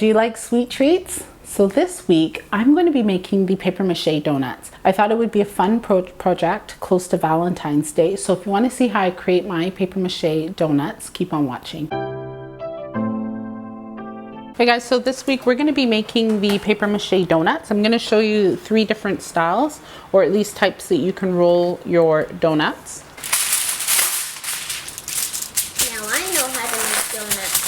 Do you like sweet treats? So this week, I'm going to be making the paper mache donuts. I thought it would be a fun project close to Valentine's Day. So if you want to see how I create my paper mache donuts, keep on watching. Hey guys, so this week we're going to be making the paper mache donuts. I'm going to show you 3 different styles, or at least types that you can roll your donuts. Now I know how to make donuts.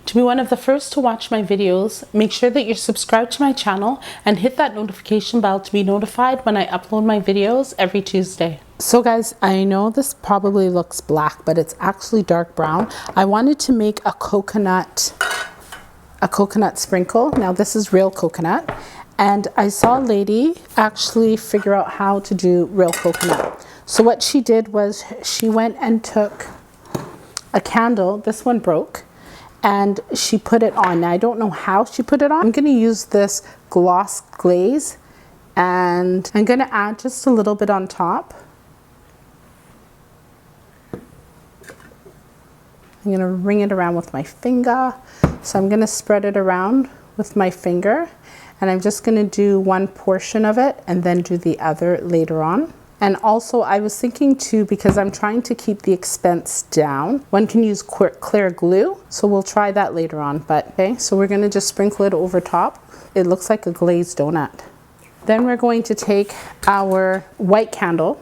To be one of the first to watch my videos, make sure that you're subscribed to my channel and hit that notification bell to be notified when I upload my videos every Tuesday. So guys, I know this probably looks black, but it's actually dark brown. I wanted to make a coconut sprinkle. Now this is real coconut. And I saw a lady actually figure out how to do real coconut. So what she did was she went and took a candle, this one broke, and she put it on. Now I don't know how she put it on. I'm gonna use this gloss glaze and I'm gonna add just a little bit on top. I'm gonna ring it around with my finger. So I'm gonna spread it around with my finger and I'm just gonna do one portion of it and then do the other later on. And also I was thinking too, because I'm trying to keep the expense down, one can use clear glue. So we'll try that later on, but okay. So we're gonna just sprinkle it over top. It looks like a glazed donut. Then we're going to take our white candle.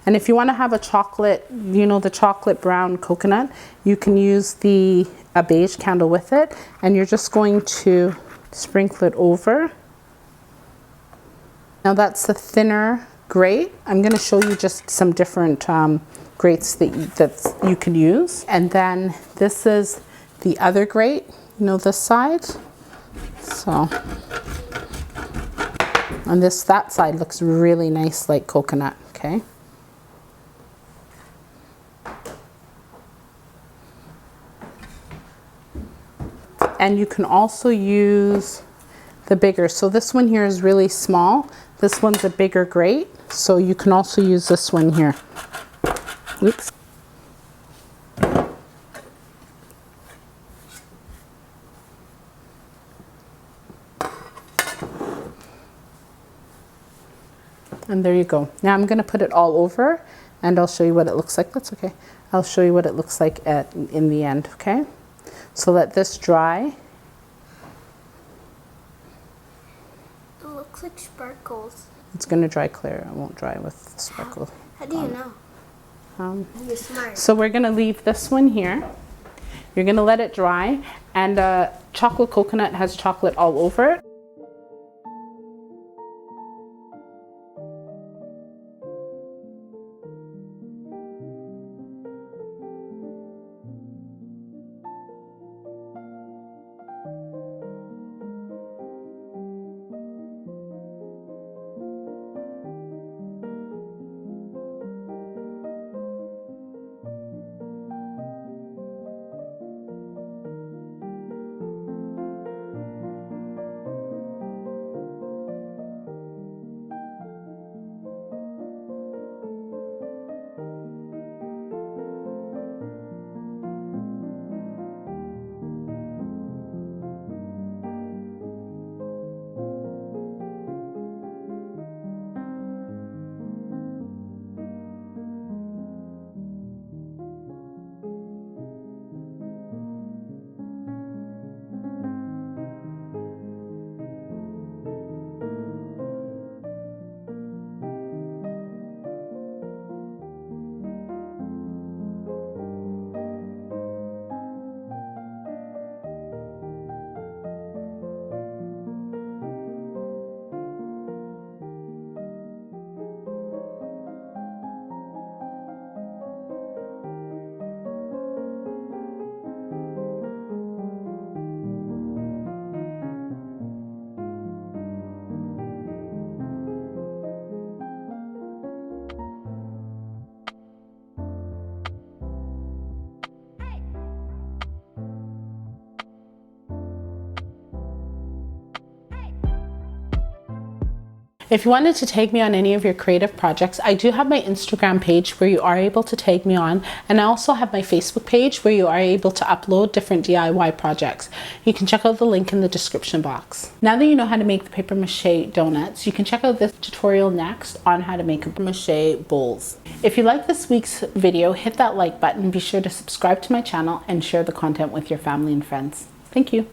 And if you wanna have a chocolate, you know, the chocolate brown coconut, you can use a beige candle with it. And you're just going to sprinkle it over. Now that's the thinner gray. I'm going to show you just some different grates that you can use. And then this is the other grate, you know, this side. So, and that side looks really nice like coconut, okay? And you can also use the bigger. So this one here is really small. This one's a bigger grate. So you can also use this one here. Oops. And there you go. Now I'm going to put it all over and I'll show you what it looks like. That's okay. I'll show you what it looks like in the end, okay? So let this dry. It looks like sparkles. It's going to dry clear. It won't dry with the sparkle. How do you know? You're smart. So we're going to leave this one here. You're going to let it dry. And chocolate coconut has chocolate all over it. If you wanted to tag me on any of your creative projects, I do have my Instagram page where you are able to tag me on, and I also have my Facebook page where you are able to upload different DIY projects. You can check out the link in the description box. Now that you know how to make the paper mache donuts, you can check out this tutorial next on how to make paper mache bowls. If you like this week's video, hit that like button, be sure to subscribe to my channel and share the content with your family and friends. Thank you.